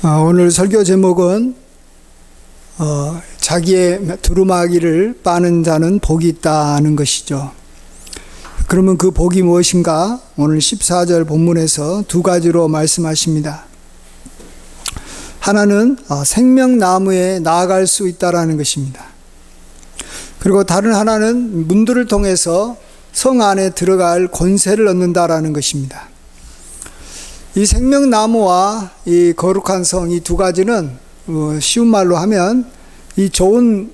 오늘 설교 제목은 자기의 두루마기를 빠는 자는 복이 있다는 것이죠. 그러면 그 복이 무엇인가? 오늘 14절 본문에서 두 가지로 말씀하십니다. 하나는 생명나무에 나아갈 수 있다라는 것입니다. 그리고 다른 하나는 문들을 통해서 성 안에 들어갈 권세를 얻는다라는 것입니다. 이 생명나무와 이 거룩한 성, 이 두 가지는 쉬운 말로 하면 이 좋은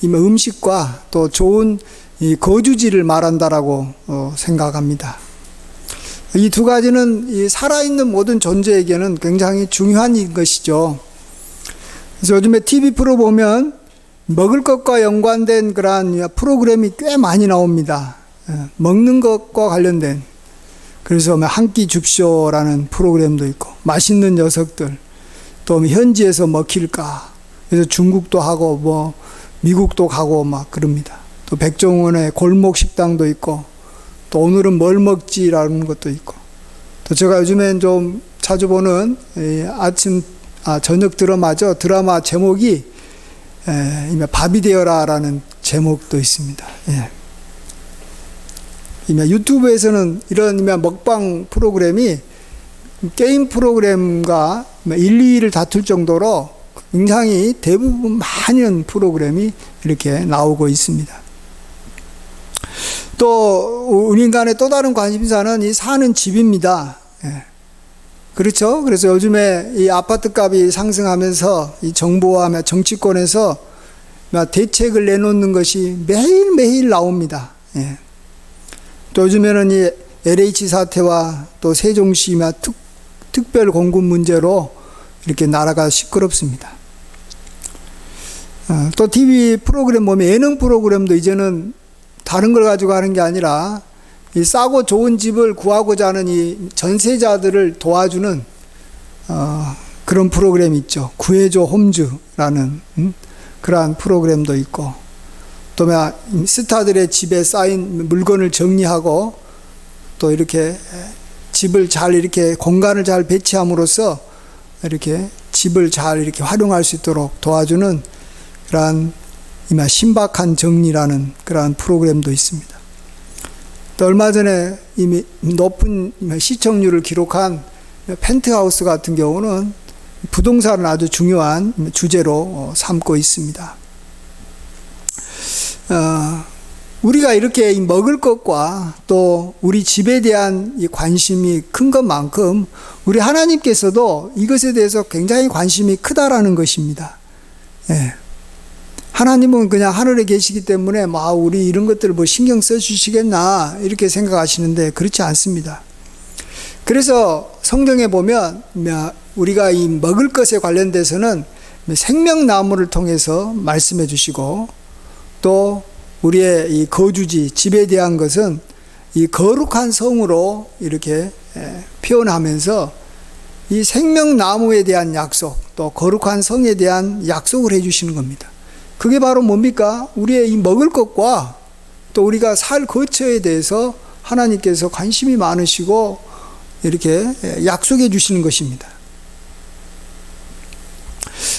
음식과 또 좋은 이 거주지를 말한다라고 생각합니다. 이 두 가지는 이 살아있는 모든 존재에게는 굉장히 중요한 것이죠. 그래서 요즘에 TV 프로 보면 먹을 것과 연관된 그러한 프로그램이 꽤 많이 나옵니다. 먹는 것과 관련된. 그래서 한 끼 줍쇼라는 프로그램도 있고, 맛있는 녀석들, 또 현지에서 먹힐까, 그래서 중국도 하고, 미국도 가고 막 그럽니다. 또 백종원의 골목 식당도 있고, 또 오늘은 뭘 먹지라는 것도 있고, 또 제가 요즘엔 좀 자주 보는 저녁 드라마죠. 드라마 제목이 밥이 되어라라는 제목도 있습니다. 유튜브에서는 이런 먹방 프로그램이 게임 프로그램과 1, 2위를 다툴 정도로 굉장히 대부분 많은 프로그램이 이렇게 나오고 있습니다. 또 우리 인간의 또 다른 관심사는 이 사는 집입니다. 그렇죠? 그래서 요즘에 이 아파트 값이 상승하면서 이 정부와 정치권에서 대책을 내놓는 것이 매일매일 나옵니다. 또 요즘에는 이 LH 사태와 또 세종시 특별 공급 문제로 이렇게 나라가 시끄럽습니다. 또 TV 프로그램 보면 예능 프로그램도 이제는 다른 걸 가지고 하는 게 아니라 이 싸고 좋은 집을 구하고자 하는 이 전세자들을 도와주는 그런 프로그램이 있죠. 구해줘 홈즈라는 그러한 프로그램도 있고, 또 스타들의 집에 쌓인 물건을 정리하고 또 이렇게 집을 잘 이렇게 공간을 잘 배치함으로써 이렇게 집을 잘 이렇게 활용할 수 있도록 도와주는 그러한 신박한 정리라는 그러한 프로그램도 있습니다. 또 얼마 전에 이미 높은 시청률을 기록한 펜트하우스 같은 경우는 부동산을 아주 중요한 주제로 삼고 있습니다. 우리가 이렇게 먹을 것과 또 우리 집에 대한 이 관심이 큰 것만큼 우리 하나님께서도 이것에 대해서 굉장히 관심이 크다라는 것입니다. 하나님은 그냥 하늘에 계시기 때문에 우리 이런 것들을 신경 써주시겠나 이렇게 생각하시는데 그렇지 않습니다. 그래서 성경에 보면 우리가 이 먹을 것에 관련돼서는 생명나무를 통해서 말씀해 주시고, 또 우리의 이 거주지, 집에 대한 것은 이 거룩한 성으로 이렇게 표현하면서 이 생명나무에 대한 약속, 또 거룩한 성에 대한 약속을 해주시는 겁니다. 그게 바로 뭡니까? 우리의 이 먹을 것과 또 우리가 살 거처에 대해서 하나님께서 관심이 많으시고 이렇게 약속해 주시는 것입니다.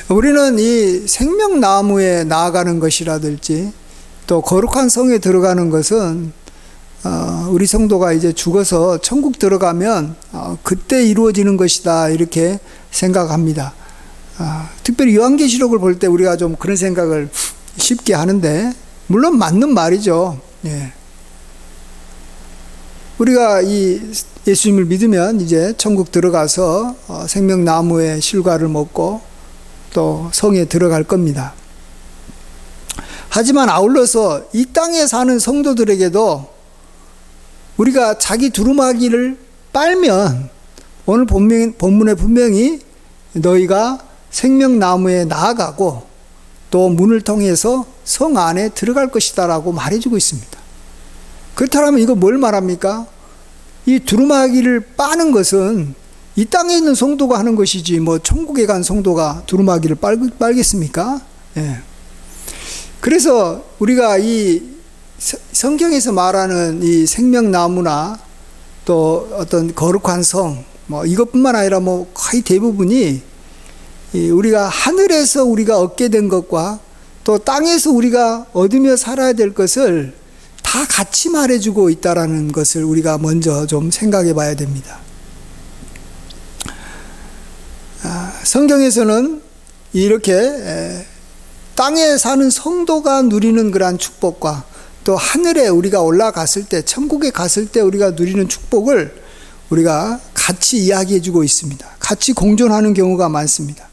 우리는 이 생명나무에 나아가는 것이라든지 또 거룩한 성에 들어가는 것은 우리 성도가 이제 죽어서 천국 들어가면 그때 이루어지는 것이다 이렇게 생각합니다. 특별히 요한계시록을 볼 때 우리가 좀 그런 생각을 쉽게 하는데, 물론 맞는 말이죠. 우리가 이 예수님을 믿으면 이제 천국 들어가서 생명나무의 실과를 먹고 또 성에 들어갈 겁니다. 하지만 아울러서 이 땅에 사는 성도들에게도 우리가 자기 두루마기를 빨면 오늘 본문에 분명히 너희가 생명나무에 나아가고 또 문을 통해서 성 안에 들어갈 것이다 라고 말해주고 있습니다. 그렇다면 이거 뭘 말합니까? 이 두루마기를 빠는 것은 이 땅에 있는 성도가 하는 것이지 천국에 간 성도가 두루마기를 빨겠습니까? 그래서 우리가 이 성경에서 말하는 이 생명나무나 또 어떤 거룩한 성, 이것뿐만 아니라 거의 대부분이 우리가 하늘에서 우리가 얻게 된 것과 또 땅에서 우리가 얻으며 살아야 될 것을 다 같이 말해주고 있다라는 것을 우리가 먼저 좀 생각해 봐야 됩니다. 성경에서는 이렇게 땅에 사는 성도가 누리는 그러한 축복과 또 하늘에 우리가 올라갔을 때, 천국에 갔을 때 우리가 누리는 축복을 우리가 같이 이야기해 주고 있습니다. 같이 공존하는 경우가 많습니다.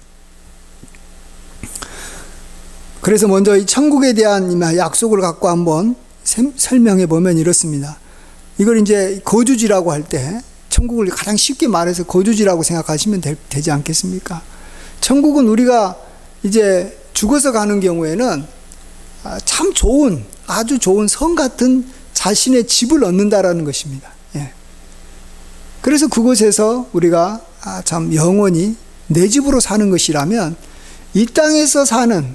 그래서 먼저 이 천국에 대한 약속을 갖고 한번 설명해 보면 이렇습니다. 이걸 이제 거주지라고 할 때, 천국을 가장 쉽게 말해서 거주지라고 생각하시면 되지 않겠습니까? 천국은 우리가 이제 죽어서 가는 경우에는 참 좋은, 아주 좋은 성 같은 자신의 집을 얻는다라는 것입니다. 예. 그래서 그곳에서 우리가 참 영원히 내 집으로 사는 것이라면, 이 땅에서 사는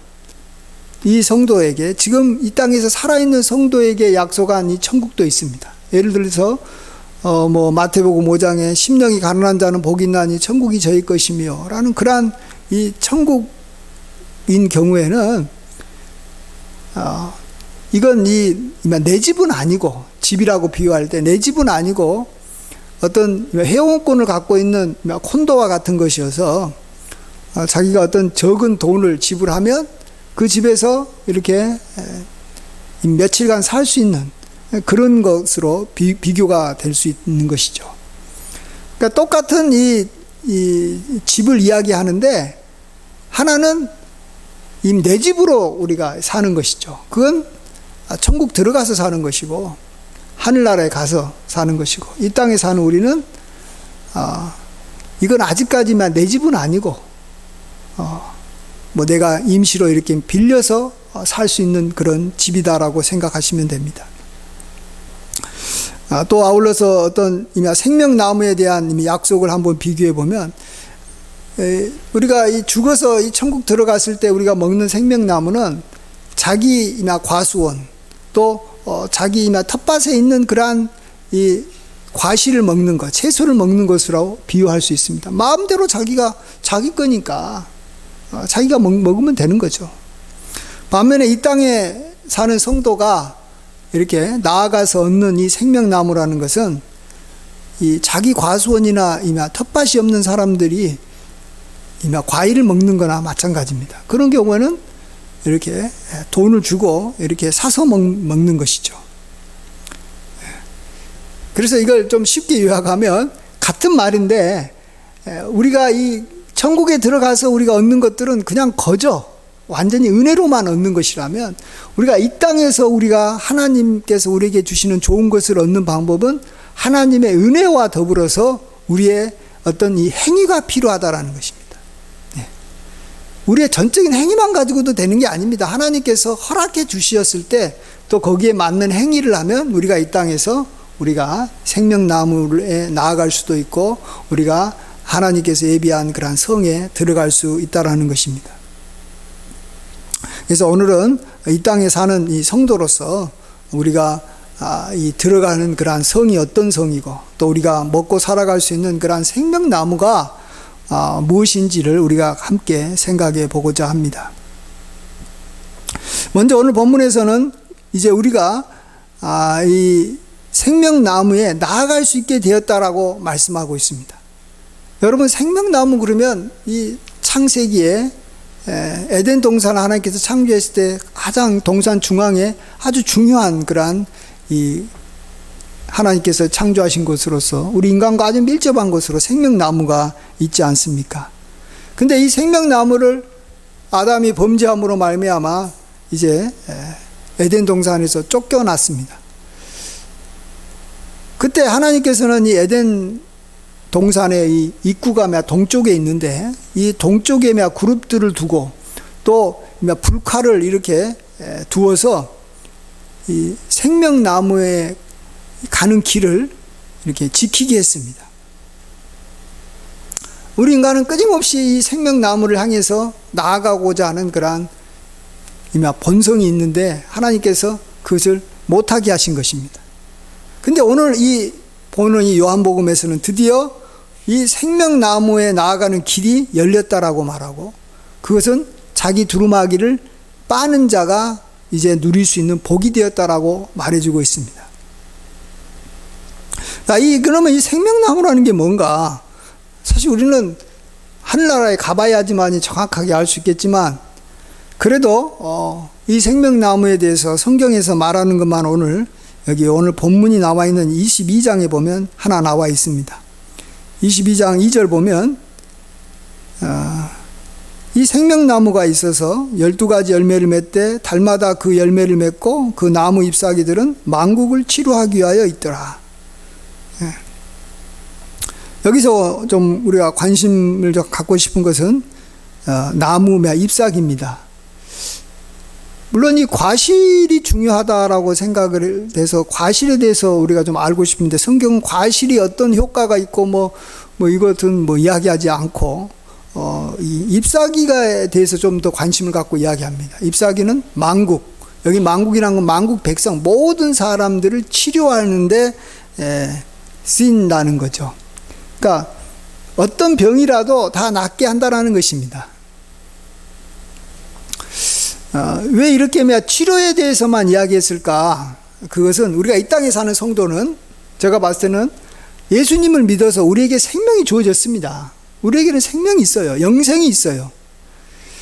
이 성도에게, 지금 이 땅에서 살아있는 성도에게 약속한 이 천국도 있습니다. 예를 들어서 마태복음 5장에 심령이 가난한 자는 복이 있나니 천국이 저희 것이며 라는 그러한 이 천국인 경우에는 이건 내 집은 아니고, 집이라고 비유할 때 내 집은 아니고 어떤 회원권을 갖고 있는 콘도와 같은 것이어서 자기가 어떤 적은 돈을 지불하면 그 집에서 이렇게 며칠간 살 수 있는 그런 것으로 비교가 될 수 있는 것이죠. 그러니까 똑같은 이 집을 이야기하는데, 하나는 내 집으로 우리가 사는 것이죠. 그건 천국 들어가서 사는 것이고, 하늘나라에 가서 사는 것이고, 이 땅에 사는 우리는 이건 아직까지만 내 집은 아니고 내가 임시로 이렇게 빌려서 살 수 있는 그런 집이다라고 생각하시면 됩니다. 또 아울러서 어떤 생명나무에 대한 약속을 한번 비교해 보면, 우리가 죽어서 이 천국 들어갔을 때 우리가 먹는 생명나무는 자기 과수원, 또 자기 텃밭에 있는 그러한 이 과실을 먹는 것, 채소를 먹는 것으로 비유할 수 있습니다. 마음대로 자기가 자기 거니까 자기가 먹으면 되는 거죠. 반면에 이 땅에 사는 성도가 이렇게 나아가서 얻는 이 생명나무라는 것은 이 자기 과수원이나 텃밭이 없는 사람들이 과일을 먹는 거나 마찬가지입니다. 그런 경우에는 이렇게 돈을 주고 이렇게 사서 먹는 것이죠. 그래서 이걸 좀 쉽게 요약하면 같은 말인데, 우리가 이 천국에 들어가서 우리가 얻는 것들은 그냥 거저 완전히 은혜로만 얻는 것이라면, 우리가 이 땅에서 우리가 하나님께서 우리에게 주시는 좋은 것을 얻는 방법은 하나님의 은혜와 더불어서 우리의 어떤 이 행위가 필요하다라는 것입니다. 우리의 전적인 행위만 가지고도 되는 게 아닙니다. 하나님께서 허락해 주셨을 때 또 거기에 맞는 행위를 하면 우리가 이 땅에서 우리가 생명나무에 나아갈 수도 있고, 우리가 하나님께서 예비한 그러한 성에 들어갈 수 있다라는 것입니다. 그래서 오늘은 이 땅에 사는 이 성도로서 우리가 이 들어가는 그러한 성이 어떤 성이고, 또 우리가 먹고 살아갈 수 있는 그러한 생명나무가 무엇인지를 우리가 함께 생각해 보고자 합니다. 먼저 오늘 본문에서는 이제 우리가 이 생명나무에 나아갈 수 있게 되었다라고 말씀하고 있습니다. 여러분, 생명나무 그러면 이 창세기에 에덴 동산을 하나님께서 창조했을 때 가장 동산 중앙에 아주 중요한 그러한 이 하나님께서 창조하신 것으로서 우리 인간과 아주 밀접한 것으로 생명나무가 있지 않습니까? 근데 이 생명나무를 아담이 범죄함으로 말미암아 이제 에덴 동산에서 쫓겨났습니다. 그때 하나님께서는 이 에덴 동산의 이 입구가 동쪽에 있는데, 이 동쪽에 그룹들을 두고 또 불칼을 이렇게 두어서 이 생명나무에 가는 길을 이렇게 지키게 했습니다. 우리 인간은 끊임없이 이 생명나무를 향해서 나아가고자 하는 그러한 본성이 있는데, 하나님께서 그것을 못하게 하신 것입니다. 근데 오늘 이 보는 이 요한복음에서는 드디어 이 생명나무에 나아가는 길이 열렸다라고 말하고, 그것은 자기 두루마기를 빠는 자가 이제 누릴 수 있는 복이 되었다라고 말해주고 있습니다. 그러면 이 생명나무라는 게 뭔가? 사실 우리는 하늘나라에 가봐야지만 정확하게 알 수 있겠지만, 그래도 이 생명나무에 대해서 성경에서 말하는 것만 오늘 본문이 나와 있는 22장에 보면 하나 나와 있습니다. 22장 2절 보면 이 생명나무가 있어서 12가지 열매를 맺되 달마다 그 열매를 맺고 그 나무 잎사귀들은 만국을 치료하기 위하여 있더라. 여기서 좀 우리가 관심을 좀 갖고 싶은 것은 나무 잎사귀입니다. 물론 이 과실이 중요하다라고 생각을 해서 과실에 대해서 우리가 좀 알고 싶은데, 성경은 과실이 어떤 효과가 있고 이것은 이야기하지 않고 이 잎사귀에 대해서 좀 더 관심을 갖고 이야기합니다. 잎사귀는 만국, 여기 만국이라는 건 만국 백성 모든 사람들을 치료하는데 쓰인다는 거죠. 그러니까 어떤 병이라도 다 낫게 한다라는 것입니다. 왜 이렇게 치료에 대해서만 이야기했을까? 그것은 우리가 이 땅에 사는 성도는, 제가 봤을 때는 예수님을 믿어서 우리에게 생명이 주어졌습니다. 우리에게는 생명이 있어요. 영생이 있어요.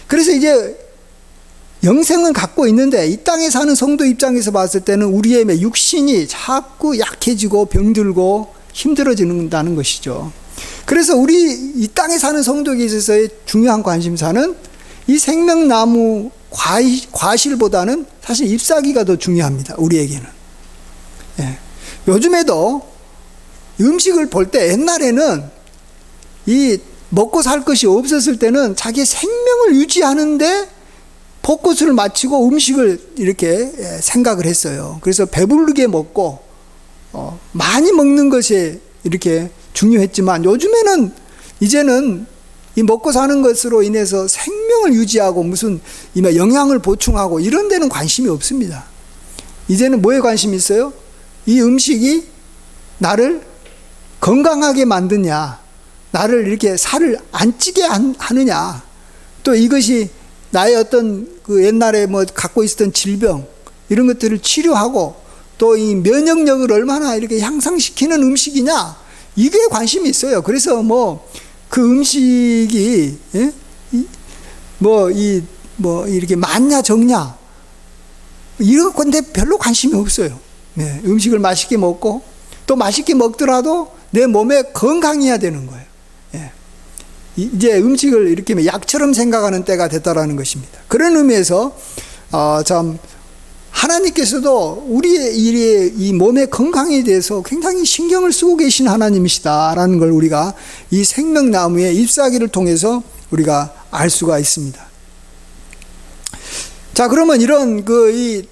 그래서 이제 영생은 갖고 있는데, 이 땅에 사는 성도 입장에서 봤을 때는 우리의 육신이 자꾸 약해지고 병들고 힘들어진다는 것이죠. 그래서 우리 이 땅에 사는 성도에게 있어서의 중요한 관심사는 이 생명나무 과실보다는 사실 잎사귀가 더 중요합니다. 우리에게는. 요즘에도 음식을 볼 때, 옛날에는 이 먹고 살 것이 없었을 때는 자기의 생명을 유지하는데 포커스를 맞추고 음식을 이렇게 생각을 했어요. 그래서 배부르게 먹고 많이 먹는 것이 이렇게 중요했지만, 요즘에는 이제는 이 먹고 사는 것으로 인해서 생명을 유지하고 무슨 영양을 보충하고 이런 데는 관심이 없습니다. 이제는 뭐에 관심이 있어요? 이 음식이 나를 건강하게 만드냐, 나를 이렇게 살을 안 찌게 하느냐, 또 이것이 나의 어떤 그 옛날에 갖고 있었던 질병 이런 것들을 치료하고 또 이 면역력을 얼마나 이렇게 향상시키는 음식이냐, 이게 관심이 있어요. 그래서 그 음식이 이렇게 많냐 적냐 이런 건데 별로 관심이 없어요. 음식을 맛있게 먹고 또 맛있게 먹더라도 내 몸에 건강해야 되는 거예요. 이제 음식을 이렇게 약처럼 생각하는 때가 됐다라는 것입니다. 그런 의미에서 참 하나님께서도 우리의 이 몸의 건강에 대해서 굉장히 신경을 쓰고 계신 하나님이시다라는 걸 우리가 이 생명나무의 잎사귀를 통해서 우리가 알 수가 있습니다. 자, 그러면 이런 이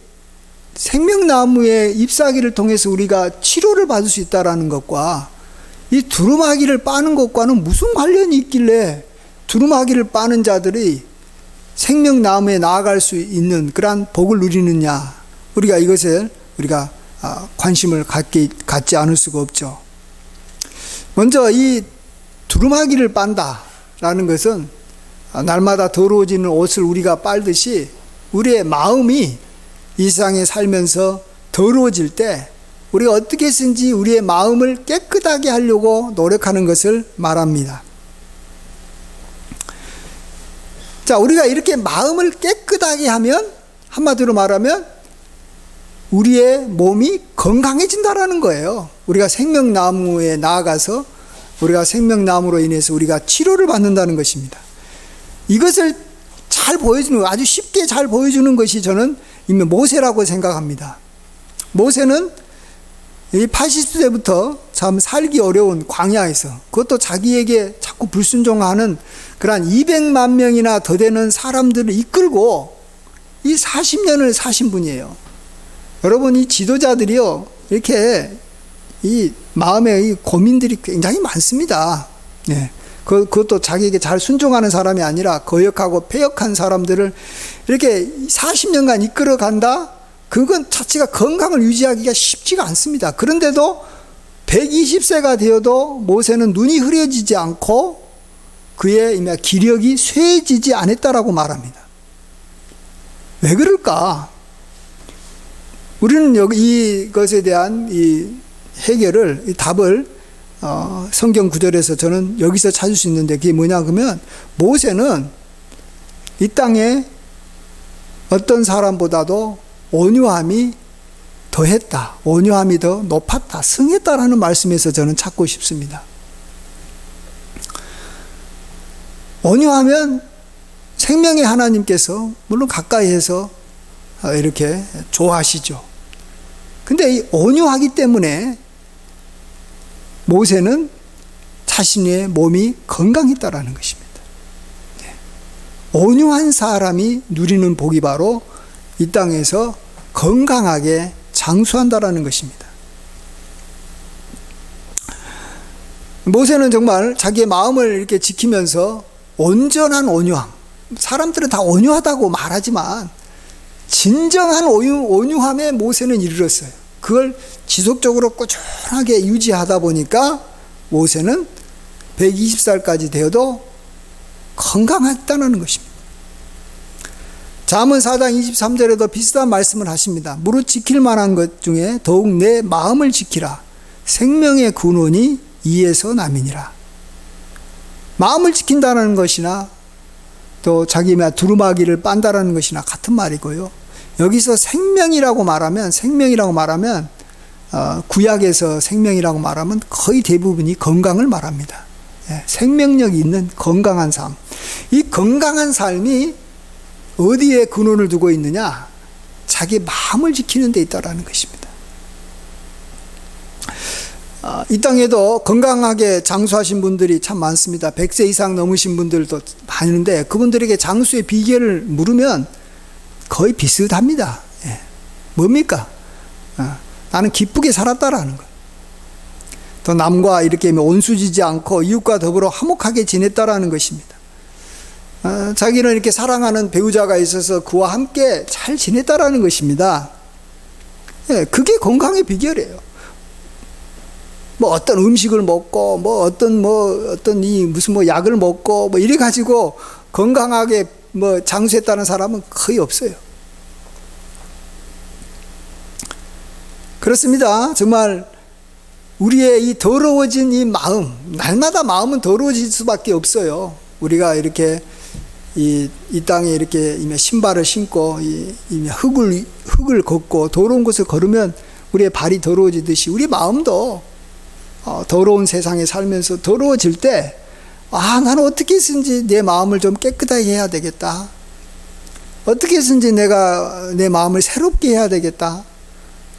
생명나무의 잎사귀를 통해서 우리가 치료를 받을 수 있다라는 것과 이 두루마기를 빠는 것과는 무슨 관련이 있길래 두루마기를 빠는 자들이 생명나무에 나아갈 수 있는 그러한 복을 누리느냐, 우리가 이것을 관심을 갖지 않을 수가 없죠. 먼저 이 두루마기를 빤다라는 것은 날마다 더러워지는 옷을 우리가 빨듯이 우리의 마음이 이 세상에 살면서 더러워질 때 우리가 어떻게 해서든지 우리의 마음을 깨끗하게 하려고 노력하는 것을 말합니다. 자, 우리가 이렇게 마음을 깨끗하게 하면, 한마디로 말하면 우리의 몸이 건강해진다라는 거예요. 우리가 생명나무에 나아가서 우리가 생명나무로 인해서 우리가 치료를 받는다는 것입니다. 이것을 잘 보여주는, 아주 쉽게 잘 보여주는 것이 저는 이미 모세라고 생각합니다. 모세는 이 80세부터 참 살기 어려운 광야에서, 그것도 자기에게 자꾸 불순종하는 그러한 200만 명이나 더 되는 사람들을 이끌고 이 40년을 사신 분이에요. 여러분, 이 지도자들이요, 이렇게 이 마음에 이 고민들이 굉장히 많습니다. 그것도 자기에게 잘 순종하는 사람이 아니라 거역하고 패역한 사람들을 이렇게 40년간 이끌어 간다? 그건 자체가 건강을 유지하기가 쉽지가 않습니다. 그런데도 120세가 되어도 모세는 눈이 흐려지지 않고 그의 기력이 쇠해지지 않았다라고 말합니다. 왜 그럴까? 우리는 여기 이것에 대한 이 해결을, 이 답을 성경 구절에서 저는 여기서 찾을 수 있는데, 그게 뭐냐 그러면 모세는 이 땅에 어떤 사람보다도 온유함이 더했다, 온유함이 더 높았다, 승했다라는 말씀에서 저는 찾고 싶습니다. 온유하면 생명의 하나님께서 물론 가까이에서 이렇게 좋아하시죠. 근데 이 온유하기 때문에 모세는 자신의 몸이 건강했다라는 것입니다. 온유한 사람이 누리는 복이 바로 이 땅에서 건강하게 장수한다라는 것입니다. 모세는 정말 자기의 마음을 이렇게 지키면서 온전한 온유함, 사람들은 다 온유하다고 말하지만 진정한 온유함에 모세는 이르렀어요. 그걸 지속적으로 꾸준하게 유지하다 보니까 모세는 120살까지 되어도 건강했다는 것입니다. 잠언 4장 23절에도 비슷한 말씀을 하십니다. 무릇 지킬 만한 것 중에 더욱 내 마음을 지키라. 생명의 근원이 이에서 남이니라. 마음을 지킨다는 것이나 또 자기 두루마기를 빤다라는 것이나 같은 말이고요. 여기서 생명이라고 말하면 구약에서 생명이라고 말하면 거의 대부분이 건강을 말합니다. 생명력이 있는 건강한 삶. 이 건강한 삶이 어디에 근원을 두고 있느냐? 자기 마음을 지키는 데 있다라는 것입니다. 이 땅에도 건강하게 장수하신 분들이 참 많습니다. 100세 이상 넘으신 분들도 많은데 그분들에게 장수의 비결을 물으면 거의 비슷합니다. 뭡니까? 나는 기쁘게 살았다라는 것. 또 남과 이렇게 온수지지 않고 이웃과 더불어 화목하게 지냈다라는 것입니다. 자기는 이렇게 사랑하는 배우자가 있어서 그와 함께 잘 지냈다라는 것입니다. 그게 건강의 비결이에요. 어떤 음식을 먹고 어떤 무슨 약을 먹고 이래 가지고 건강하게 장수했다는 사람은 거의 없어요. 그렇습니다. 정말 우리의 이 더러워진 이 마음, 날마다 마음은 더러워질 수밖에 없어요. 우리가 이렇게 이 땅에 이렇게 신발을 신고 흙을 걷고 더러운 곳을 걸으면 우리의 발이 더러워지듯이 우리 마음도 더러운 세상에 살면서 더러워질 때 나는 어떻게 해서든지 내 마음을 좀 깨끗하게 해야 되겠다. 어떻게 해서든지 내가 내 마음을 새롭게 해야 되겠다.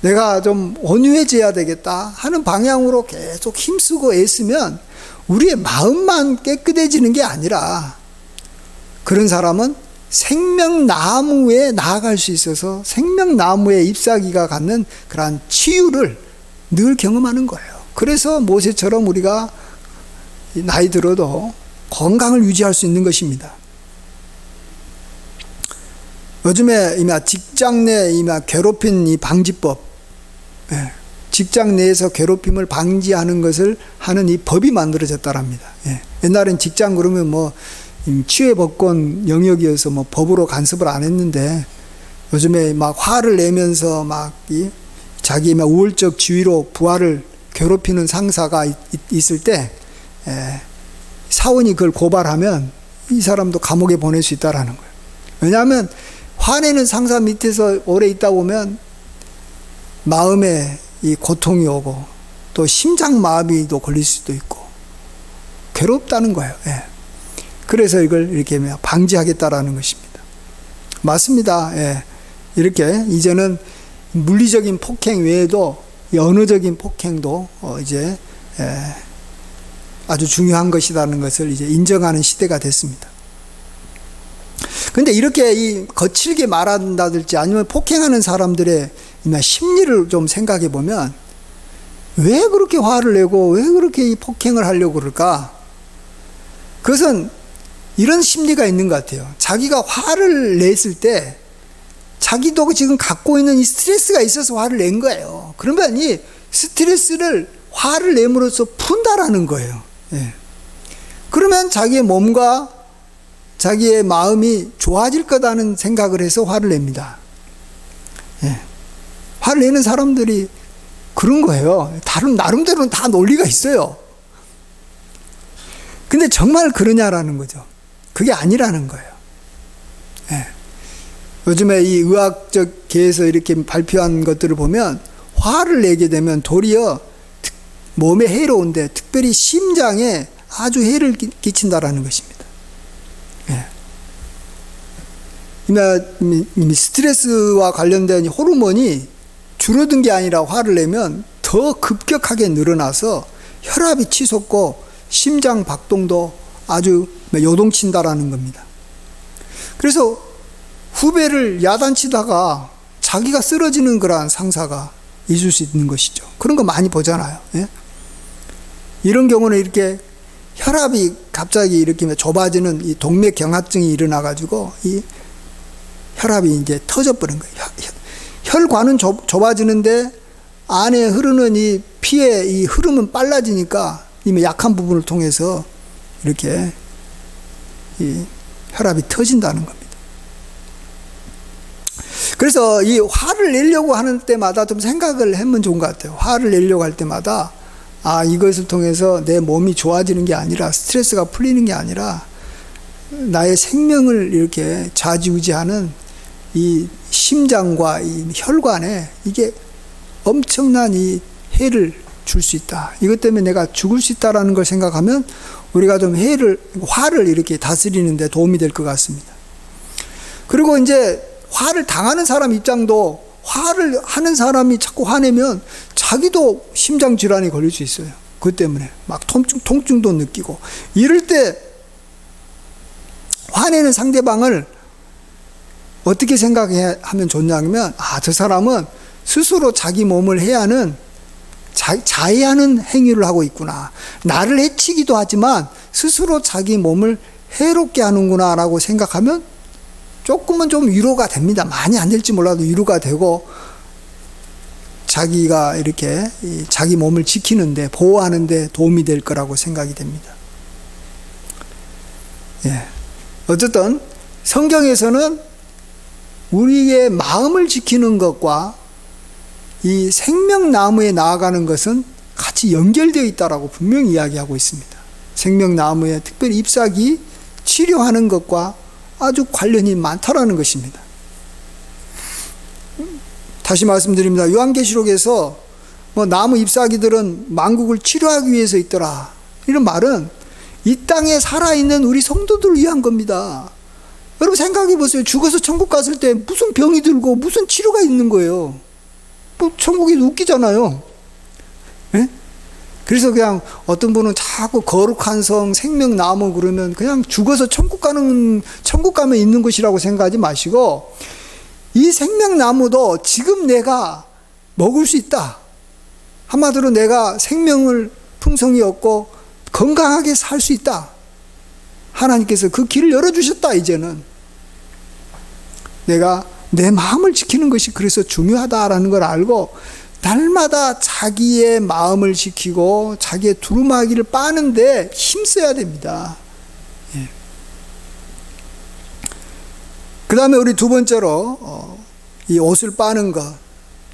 내가 좀 온유해져야 되겠다 하는 방향으로 계속 힘쓰고 애쓰면 우리의 마음만 깨끗해지는 게 아니라 그런 사람은 생명나무에 나아갈 수 있어서 생명나무의 잎사귀가 갖는 그러한 치유를 늘 경험하는 거예요. 그래서 모세처럼 우리가 나이 들어도 건강을 유지할 수 있는 것입니다. 요즘에 직장 내 괴롭힘 이 방지법, 직장 내에서 괴롭힘을 방지하는 것을 하는 이 법이 만들어졌다랍니다. 옛날엔 직장 그러면 치외법권 영역이어서 법으로 간섭을 안 했는데 요즘에 화를 내면서 자기 우월적 지위로 부하를 괴롭히는 상사가 있을 때 사원이 그걸 고발하면 이 사람도 감옥에 보낼 수 있다라는 거예요. 왜냐하면 화내는 상사 밑에서 오래 있다 보면 마음에 이 고통이 오고 또 심장마비도 걸릴 수도 있고 괴롭다는 거예요. 그래서 이걸 이렇게 방지하겠다라는 것입니다. 맞습니다. 이렇게 이제는 물리적인 폭행 외에도 언어적인 폭행도 이제 아주 중요한 것이라는 것을 이제 인정하는 시대가 됐습니다. 그런데 이렇게 거칠게 말한다든지 아니면 폭행하는 사람들의 심리를 좀 생각해 보면 왜 그렇게 화를 내고 왜 그렇게 폭행을 하려고 그럴까? 그것은 이런 심리가 있는 것 같아요. 자기가 화를 냈을 때 자기도 지금 갖고 있는 이 스트레스가 있어서 화를 낸 거예요. 그러면 이 스트레스를 화를 내므로써 푼다라는 거예요. 예. 그러면 자기의 몸과 자기의 마음이 좋아질 거다는 생각을 해서 화를 냅니다. 예. 화를 내는 사람들이 그런 거예요. 다른 나름대로는 다 논리가 있어요. 근데 정말 그러냐라는 거죠. 그게 아니라는 거예요. 예. 요즘에 이 의학적 계에서 이렇게 발표한 것들을 보면 화를 내게 되면 도리어 몸에 해로운데 특별히 심장에 아주 해를 끼친다라는 것입니다. 예. 이미 스트레스와 관련된 호르몬이 줄어든 게 아니라 화를 내면 더 급격하게 늘어나서 혈압이 치솟고 심장 박동도 아주 요동친다라는 겁니다. 그래서 후배를 야단치다가 자기가 쓰러지는 그러한 상사가 있을 수 있는 것이죠. 그런 거 많이 보잖아요. 예? 이런 경우는 이렇게 혈압이 갑자기 이렇게 좁아지는 이 동맥경화증이 일어나가지고 이 혈압이 이제 터져버린 거예요. 혈관은 좁아지는데 안에 흐르는 이 피의 이 흐름은 빨라지니까 이미 약한 부분을 통해서 이렇게 이 혈압이 터진다는 겁니다. 그래서 이 화를 내려고 하는 때마다 좀 생각을 하면 좋은 것 같아요. 화를 내려고 할 때마다 이것을 통해서 내 몸이 좋아지는 게 아니라 스트레스가 풀리는 게 아니라 나의 생명을 이렇게 좌지우지하는 이 심장과 이 혈관에 이게 엄청난 이 해를 줄 수 있다. 이것 때문에 내가 죽을 수 있다라는 걸 생각하면 우리가 좀 화를 이렇게 다스리는 데 도움이 될 것 같습니다. 그리고 이제 화를 당하는 사람 입장도 화를 하는 사람이 자꾸 화내면 자기도 심장 질환이 걸릴 수 있어요. 그것 때문에 막 통증도 느끼고 이럴 때 화내는 상대방을 어떻게 생각하면 좋냐면 저 사람은 스스로 자기 몸을 해하는 자해하는 행위를 하고 있구나. 나를 해치기도 하지만 스스로 자기 몸을 해롭게 하는구나 라고 생각하면 조금은 좀 위로가 됩니다. 많이 안 될지 몰라도 위로가 되고 자기가 이렇게 자기 몸을 지키는데 보호하는데 도움이 될 거라고 생각이 됩니다. 예. 어쨌든 성경에서는 우리의 마음을 지키는 것과 이 생명나무에 나아가는 것은 같이 연결되어 있다라고 분명히 이야기하고 있습니다. 생명나무에 특별히 잎사귀 치료하는 것과 아주 관련이 많다라는 것입니다. 다시 말씀드립니다. 요한계시록에서 나무 잎사귀들은 만국을 치료하기 위해서 있더라. 이런 말은 이 땅에 살아있는 우리 성도들을 위한 겁니다. 여러분 생각해 보세요. 죽어서 천국 갔을 때 무슨 병이 들고 무슨 치료가 있는 거예요. 천국이 웃기잖아요. 예? 그래서 그냥 어떤 분은 자꾸 거룩한 성, 생명나무 그러면 그냥 죽어서 천국 가면 있는 것이라고 생각하지 마시고 이 생명나무도 지금 내가 먹을 수 있다. 한마디로 내가 생명을 풍성히 얻고 건강하게 살 수 있다. 하나님께서 그 길을 열어주셨다. 이제는 내가 내 마음을 지키는 것이 그래서 중요하다라는 걸 알고 날마다 자기의 마음을 지키고 자기의 두루마기를 빠는데 힘써야 됩니다. 예. 그 다음에 우리 두 번째로 이 옷을 빠는 것,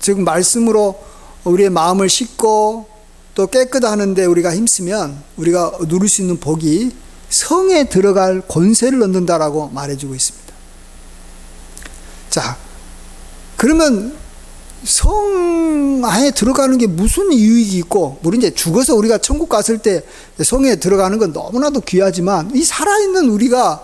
즉 말씀으로 우리의 마음을 씻고 또 깨끗하는데 우리가 힘쓰면 우리가 누릴 수 있는 복이 성에 들어갈 권세를 얻는다라고 말해주고 있습니다. 자, 그러면 성 안에 들어가는 게 무슨 유익이 있고, 물론 이제 죽어서 우리가 천국 갔을 때 성에 들어가는 건 너무나도 귀하지만 이 살아있는 우리가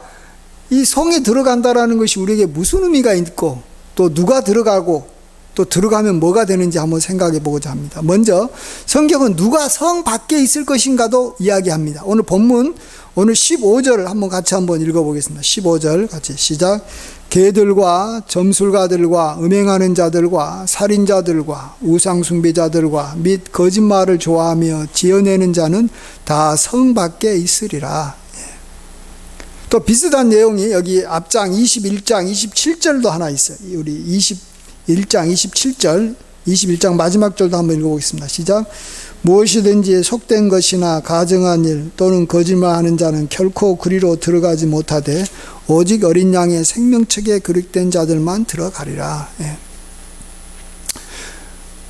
이 성에 들어간다라는 것이 우리에게 무슨 의미가 있고 또 누가 들어가고 또 들어가면 뭐가 되는지 한번 생각해 보고자 합니다. 먼저 성경은 누가 성 밖에 있을 것인가도 이야기합니다. 오늘 본문 오늘 15절 한번 읽어보겠습니다. 15절 같이 시작. 개들과 점술가들과 음행하는 자들과 살인자들과 우상숭배자들과 및 거짓말을 좋아하며 지어내는 자는 다 성 밖에 있으리라. 또 비슷한 내용이 여기 앞장 21장 27절도 하나 있어요. 우리 21장 27절 21장 마지막 절도 한번 읽어보겠습니다. 시작. 무엇이든지 속된 것이나 가증한 일 또는 거짓말하는 자는 결코 그리로 들어가지 못하되 오직 어린 양의 생명책에 기록된 자들만 들어가리라. 예.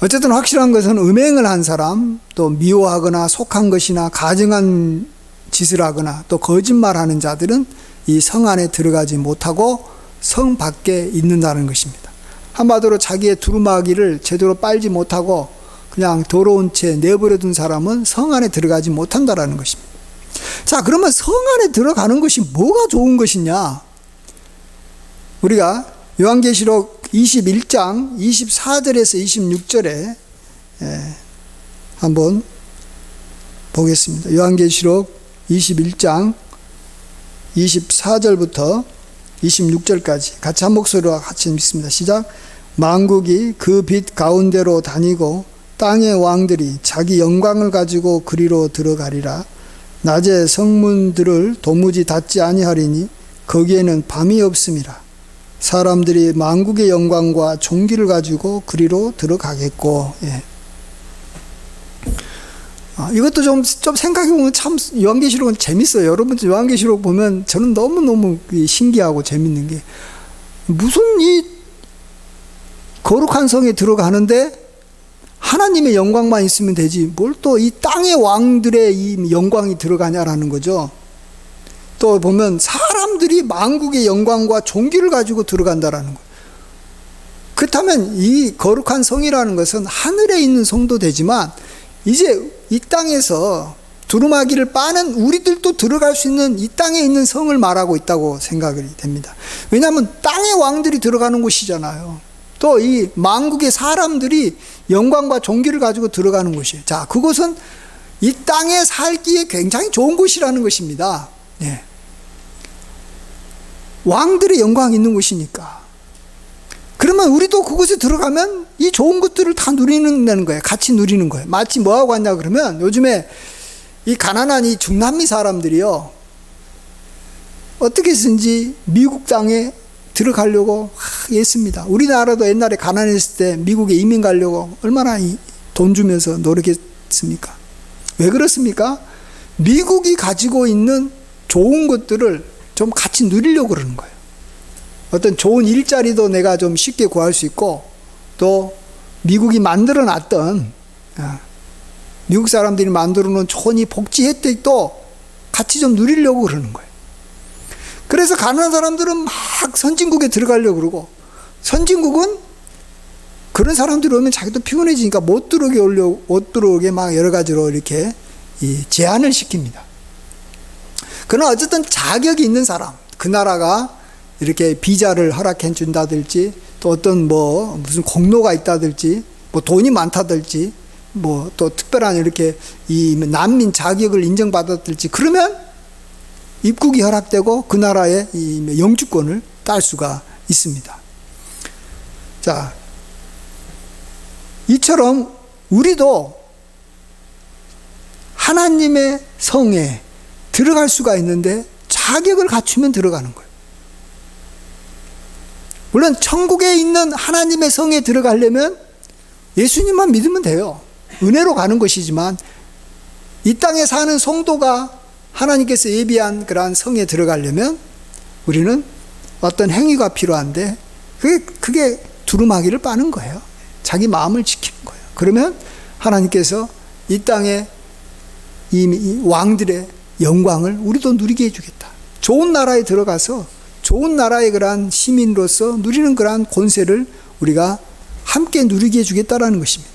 어쨌든 확실한 것은 음행을 한 사람, 또 미워하거나 속한 것이나 가증한 짓을 하거나 또 거짓말하는 자들은 이 성 안에 들어가지 못하고 성 밖에 있는다는 것입니다. 한마디로 자기의 두루마기를 제대로 빨지 못하고 그냥 더러운 채 내버려둔 사람은 성 안에 들어가지 못한다는 것입니다. 자, 그러면 성 안에 들어가는 것이 뭐가 좋은 것이냐? 우리가 요한계시록 21장 24절에서 26절에 한번 보겠습니다. 요한계시록 21장 24절부터 26절까지 같이 한 목소리로 같이 읽습니다. 시작. 만국이 그 빛 가운데로 다니고 땅의 왕들이 자기 영광을 가지고 그리로 들어가리라. 낮에 성문들을 도무지 닫지 아니하리니 거기에는 밤이 없음이라. 사람들이 만국의 영광과 존귀를 가지고 그리로 들어가겠고. 예. 이것도 좀 생각해보면 참 요한계시록은 재밌어요. 여러분 요한계시록 보면 저는 너무너무 신기하고 재밌는 게 무슨 이 거룩한 성에 들어가는데 하나님의 영광만 있으면 되지 뭘 또 이 땅의 왕들의 이 영광이 들어가냐라는 거죠. 또 보면 사람들이 만국의 영광과 존귀를 가지고 들어간다라는 거예요. 그렇다면 이 거룩한 성이라는 것은 하늘에 있는 성도 되지만 이제 이 땅에서 두루마기를 빠는 우리들도 들어갈 수 있는 이 땅에 있는 성을 말하고 있다고 생각이 됩니다. 왜냐하면 땅의 왕들이 들어가는 곳이잖아요. 또 이 만국의 사람들이 영광과 존귀를 가지고 들어가는 곳이에요. 자, 그곳은 이 땅에 살기에 굉장히 좋은 곳이라는 것입니다. 예. 왕들의 영광이 있는 곳이니까. 그러면 우리도 그곳에 들어가면 이 좋은 것들을 다 누리는 거예요. 같이 누리는 거예요. 마치 뭐하고 왔냐 그러면 요즘에 이 가난한 이 중남미 사람들이요. 어떻게 해서든지 미국 땅에 들어가려고 했습니다. 우리나라도 옛날에 가난했을 때 미국에 이민 가려고 얼마나 돈 주면서 노력했습니까? 왜 그렇습니까? 미국이 가지고 있는 좋은 것들을 좀 같이 누리려고 그러는 거예요. 어떤 좋은 일자리도 내가 좀 쉽게 구할 수 있고 또 미국이 만들어 놨던 미국 사람들이 만들어 놓은 좋은 이 복지 혜택도 같이 좀 누리려고 그러는 거예요. 그래서 가난한 사람들은 막 선진국에 들어가려고 그러고 선진국은 그런 사람들이 오면 자기도 피곤해지니까 못 들어오게 막 여러 가지로 이렇게 제한을 시킵니다. 그러나 어쨌든 자격이 있는 사람, 그 나라가 이렇게 비자를 허락해 준다든지 또 어떤 무슨 공로가 있다든지 돈이 많다든지 또 특별한 이렇게 이 난민 자격을 인정받았든지 그러면 입국이 허락되고 그 나라의 이 영주권을 딸 수가 있습니다. 자, 이처럼 우리도 하나님의 성에 들어갈 수가 있는데 자격을 갖추면 들어가는 거예요. 물론 천국에 있는 하나님의 성에 들어가려면 예수님만 믿으면 돼요. 은혜로 가는 것이지만 이 땅에 사는 성도가 하나님께서 예비한 그러한 성에 들어가려면 우리는 어떤 행위가 필요한데 그게 두루마기를 빠는 거예요. 자기 마음을 지키는 거예요. 그러면 하나님께서 이 땅에 이 왕들의 영광을 우리도 누리게 해주겠다. 좋은 나라에 들어가서 좋은 나라의 그러한 시민으로서 누리는 그러한 권세를 우리가 함께 누리게 해주겠다라는 것입니다.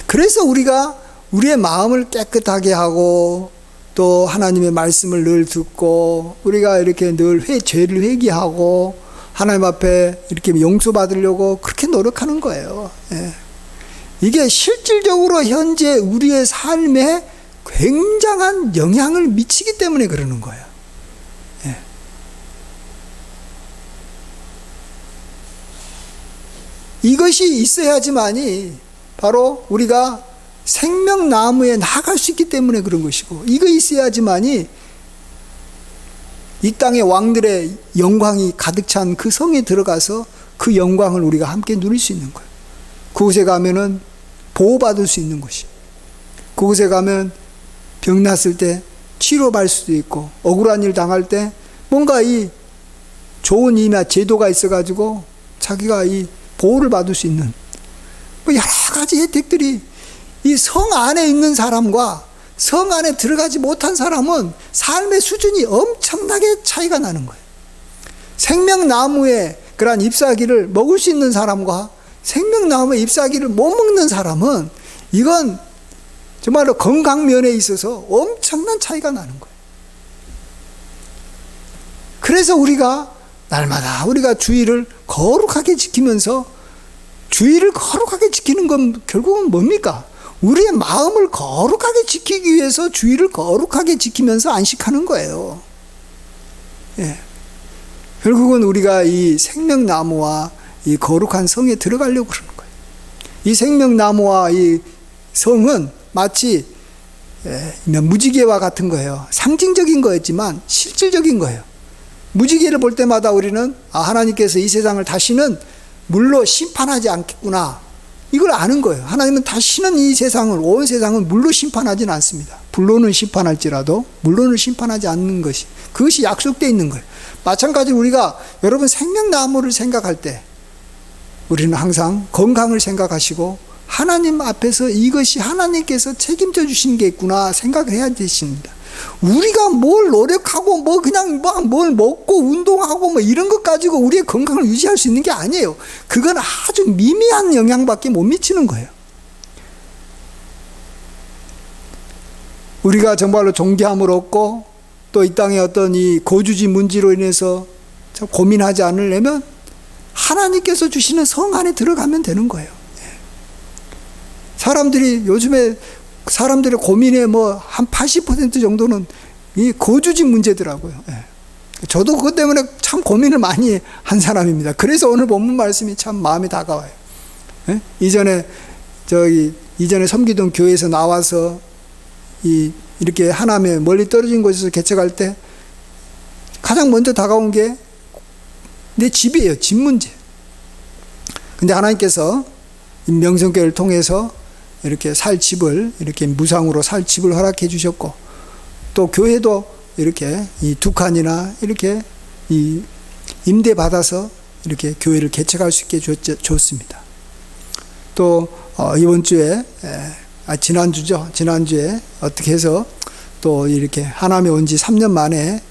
그래서 우리가 우리의 마음을 깨끗하게 하고 또 하나님의 말씀을 늘 듣고 우리가 이렇게 늘 죄를 회개하고 하나님 앞에 이렇게 용서받으려고 그렇게 노력하는 거예요. 예. 이게 실질적으로 현재 우리의 삶에 굉장한 영향을 미치기 때문에 그러는 거예요. 예. 이것이 있어야지만이 바로 우리가 생명나무에 나아갈 수 있기 때문에 그런 것이고 이거 있어야지만이 이 땅의 왕들의 영광이 가득 찬 그 성에 들어가서 그 영광을 우리가 함께 누릴 수 있는 거예요. 그곳에 가면은 보호받을 수 있는 곳이. 그곳에 가면 병 났을 때 치료받을 수도 있고, 억울한 일 당할 때 뭔가 이 좋은 이나 제도가 있어가지고 자기가 이 보호를 받을 수 있는 여러 가지 혜택들이 이 성 안에 있는 사람과 성 안에 들어가지 못한 사람은 삶의 수준이 엄청나게 차이가 나는 거예요. 생명나무의 그러한 잎사귀를 먹을 수 있는 사람과 생명나무의 잎사귀를 못 먹는 사람은 이건 정말로 건강 면에 있어서 엄청난 차이가 나는 거예요. 그래서 우리가 날마다 우리가 주의를 거룩하게 지키면서, 주의를 거룩하게 지키는 건 결국은 뭡니까? 우리의 마음을 거룩하게 지키기 위해서 주의를 거룩하게 지키면서 안식하는 거예요. 예. 결국은 우리가 이 생명나무와 이 거룩한 성에 들어가려고 그러는 거예요. 이 생명나무와 이 성은 마치 무지개와 같은 거예요. 상징적인 거였지만 실질적인 거예요. 무지개를 볼 때마다 우리는 하나님께서 이 세상을 다시는 물로 심판하지 않겠구나, 이걸 아는 거예요. 하나님은 다시는 이 세상을, 온 세상을 물로 심판하지는 않습니다. 불로는 심판할지라도 물로는 심판하지 않는 것이, 그것이 약속되어 있는 거예요. 마찬가지로 우리가 여러분 생명나무를 생각할 때 우리는 항상 건강을 생각하시고 하나님 앞에서 이것이 하나님께서 책임져 주신 게 있구나 생각해야 되십니다. 우리가 뭘 노력하고 그냥 뭘 먹고 운동하고 이런 것 가지고 우리의 건강을 유지할 수 있는 게 아니에요. 그건 아주 미미한 영향밖에 못 미치는 거예요. 우리가 정말로 존귀함을 얻고 또 이 땅의 어떤 이 거주지 문제로 인해서 고민하지 않으려면 하나님께서 주시는 성 안에 들어가면 되는 거예요. 요즘에 사람들의 고민의 한 80% 정도는 이 거주지 문제더라고요. 저도 그것 때문에 참 고민을 많이 한 사람입니다. 그래서 오늘 본문 말씀이 참 마음에 다가와요. 이전에 섬기던 교회에서 나와서 이렇게 하나님의 멀리 떨어진 곳에서 개척할 때 가장 먼저 다가온 게 내 집이에요. 집 문제. 근데 하나님께서 명성교회를 통해서 이렇게 살 집을, 이렇게 무상으로 살 집을 허락해 주셨고, 또 교회도 이렇게 이 2칸이나 이렇게 이 임대 받아서 이렇게 교회를 개척할 수 있게 줬습니다. 또 이번 주에 지난주에 어떻게 해서 또 이렇게 하남에 온 지 3년 만에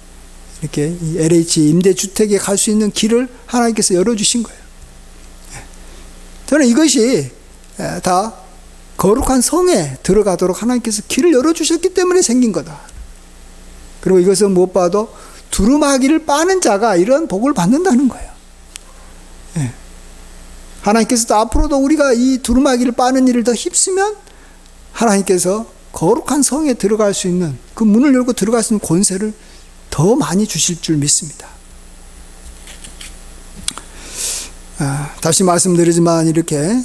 이렇게 LH 임대주택에 갈 수 있는 길을 하나님께서 열어주신 거예요. 저는 이것이 다 거룩한 성에 들어가도록 하나님께서 길을 열어주셨기 때문에 생긴 거다. 그리고 이것은 무엇보다도 두루마기를 빠는 자가 이런 복을 받는다는 거예요. 하나님께서도 앞으로도 우리가 이 두루마기를 빠는 일을 더 힘쓰면 하나님께서 거룩한 성에 들어갈 수 있는, 그 문을 열고 들어갈 수 있는 권세를 더 많이 주실 줄 믿습니다. 다시 말씀드리지만 이렇게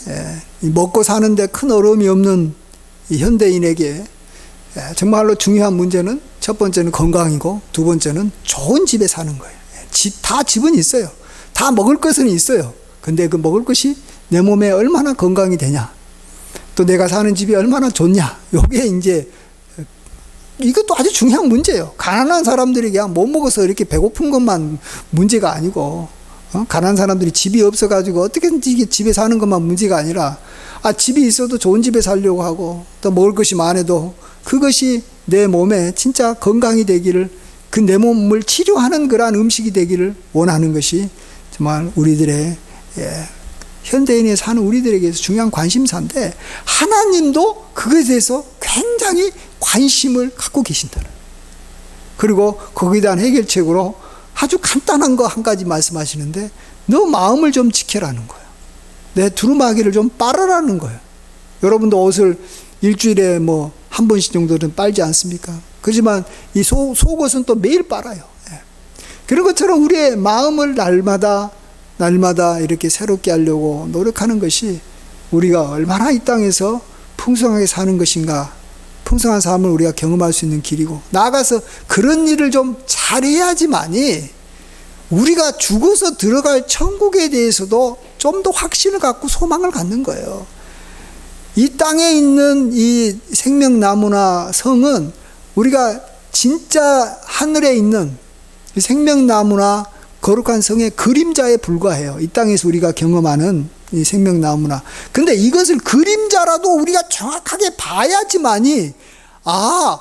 먹고 사는데 큰 어려움이 없는 이 현대인에게 정말로 중요한 문제는, 첫 번째는 건강이고 두 번째는 좋은 집에 사는 거예요. 다 집은 있어요. 다 먹을 것은 있어요. 근데 그 먹을 것이 내 몸에 얼마나 건강이 되냐, 또 내가 사는 집이 얼마나 좋냐, 이게 이제 이것도 아주 중요한 문제예요. 가난한 사람들이 그냥 못 먹어서 이렇게 배고픈 것만 문제가 아니고, 가난한 사람들이 집이 없어가지고 어떻게든지 집에 사는 것만 문제가 아니라, 집이 있어도 좋은 집에 살려고 하고, 또 먹을 것이 많아도 그것이 내 몸에 진짜 건강이 되기를, 그 내 몸을 치료하는 그러한 음식이 되기를 원하는 것이 정말 우리들의, 현대인에 사는 우리들에게서 중요한 관심사인데, 하나님도 그것에 대해서 굉장히 관심을 갖고 계신다는, 그리고 거기에 대한 해결책으로 아주 간단한 거 한 가지 말씀하시는데, 너 마음을 좀 지켜라는 거예요. 내 두루마기를 좀 빨아라는 거예요. 여러분도 옷을 일주일에 한 번씩 정도는 빨지 않습니까? 그렇지만 이 속옷은 또 매일 빨아요. 그런 것처럼 우리의 마음을 날마다 이렇게 새롭게 하려고 노력하는 것이 우리가 얼마나 이 땅에서 풍성하게 사는 것인가, 풍성한 삶을 우리가 경험할 수 있는 길이고, 나아가서 그런 일을 좀 잘해야지만이 우리가 죽어서 들어갈 천국에 대해서도 좀 더 확신을 갖고 소망을 갖는 거예요. 이 땅에 있는 이 생명나무나 성은 우리가 진짜 하늘에 있는 이 생명나무나 거룩한 성의 그림자에 불과해요. 이 땅에서 우리가 경험하는 이 생명나무나. 근데 이것을 그림자라도 우리가 정확하게 봐야지만이, 아,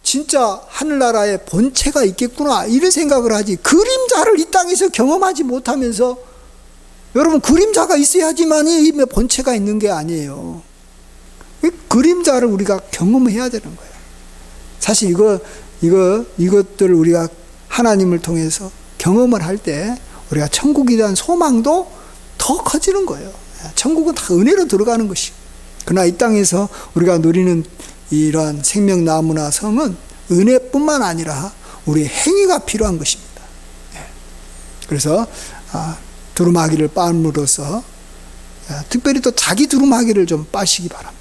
진짜 하늘나라에 본체가 있겠구나, 이런 생각을 하지. 그림자를 이 땅에서 경험하지 못하면서, 여러분, 그림자가 있어야지만이 이 본체가 있는 게 아니에요. 그림자를 우리가 경험해야 되는 거예요. 사실 이것들을 우리가 하나님을 통해서 경험을 할 때 우리가 천국에 대한 소망도 더 커지는 거예요. 천국은 다 은혜로 들어가는 것이고, 그러나 이 땅에서 우리가 누리는 이러한 생명나무나 성은 은혜뿐만 아니라 우리의 행위가 필요한 것입니다. 그래서 두루마기를 빻음으로써 특별히 또 자기 두루마기를 좀 빠시기 바랍니다.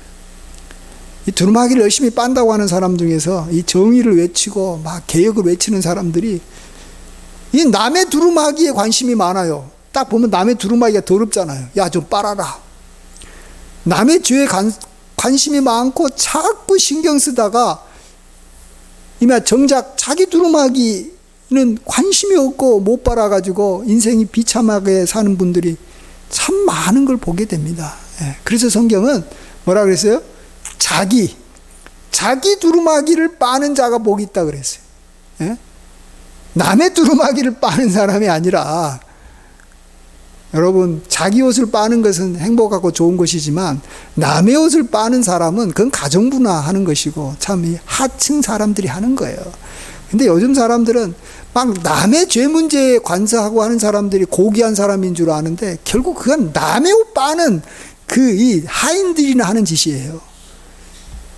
이 두루마기를 열심히 빤다고 하는 사람 중에서 이 정의를 외치고 막 개혁을 외치는 사람들이 이 남의 두루마기에 관심이 많아요. 딱 보면 남의 두루마기가 더럽잖아요. 야, 좀 빨아라. 남의 죄에 관심이 많고 자꾸 신경 쓰다가 이미 정작 자기 두루마기는 관심이 없고 못 빨아가지고 인생이 비참하게 사는 분들이 참 많은 걸 보게 됩니다. 그래서 성경은 뭐라 그랬어요? 자기 두루마기를 빠는 자가 복이 있다 그랬어요. 남의 두루마기를 빠는 사람이 아니라, 여러분, 자기 옷을 빠는 것은 행복하고 좋은 것이지만 남의 옷을 빠는 사람은 그건 가정부나 하는 것이고 참 이 하층 사람들이 하는 거예요. 근데 요즘 사람들은 막 남의 죄 문제에 관사하고 하는 사람들이 고귀한 사람인 줄 아는데 결국 그건 남의 옷 빠는 이 하인들이나 하는 짓이에요.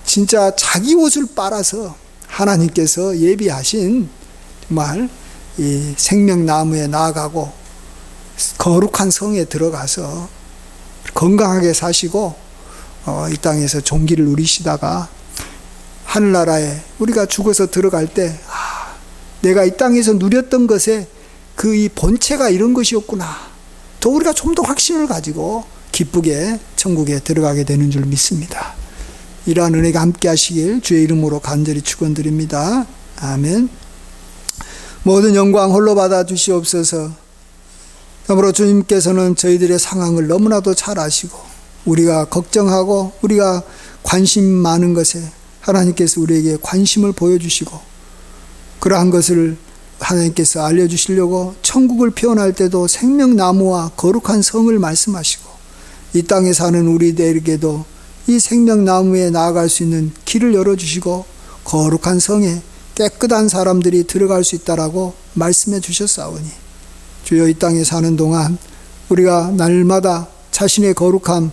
진짜 자기 옷을 빨아서 하나님께서 예비하신 정말 이 생명나무에 나아가고 거룩한 성에 들어가서 건강하게 사시고 이 땅에서 종기를 누리시다가 하늘나라에 우리가 죽어서 들어갈 때, 내가 이 땅에서 누렸던 것에 그 이 본체가 이런 것이었구나, 또 우리가 좀 더 확신을 가지고 기쁘게 천국에 들어가게 되는 줄 믿습니다. 이러한 은혜가 함께 하시길 주의 이름으로 간절히 축원드립니다. 아멘. 모든 영광 홀로 받아 주시옵소서. 그러므로 주님께서는 저희들의 상황을 너무나도 잘 아시고, 우리가 걱정하고 우리가 관심 많은 것에 하나님께서 우리에게 관심을 보여주시고, 그러한 것을 하나님께서 알려주시려고 천국을 표현할 때도 생명나무와 거룩한 성을 말씀하시고, 이 땅에 사는 우리들에게도 이 생명나무에 나아갈 수 있는 길을 열어주시고 거룩한 성에 깨끗한 사람들이 들어갈 수 있다라고 말씀해 주셨사오니, 주여, 이 땅에 사는 동안 우리가 날마다 자신의 거룩함을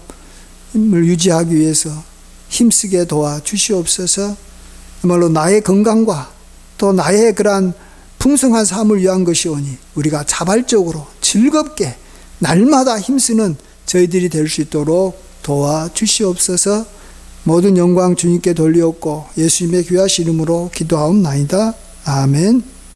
유지하기 위해서 힘쓰게 도와 주시옵소서. 정말로 나의 건강과 또 나의 그러한 풍성한 삶을 위한 것이오니 우리가 자발적으로 즐겁게 날마다 힘쓰는 저희들이 될 수 있도록 도와 주시옵소서. 모든 영광 주님께 돌리옵고 예수님의 귀하신 이름으로 기도하옵나이다. 아멘.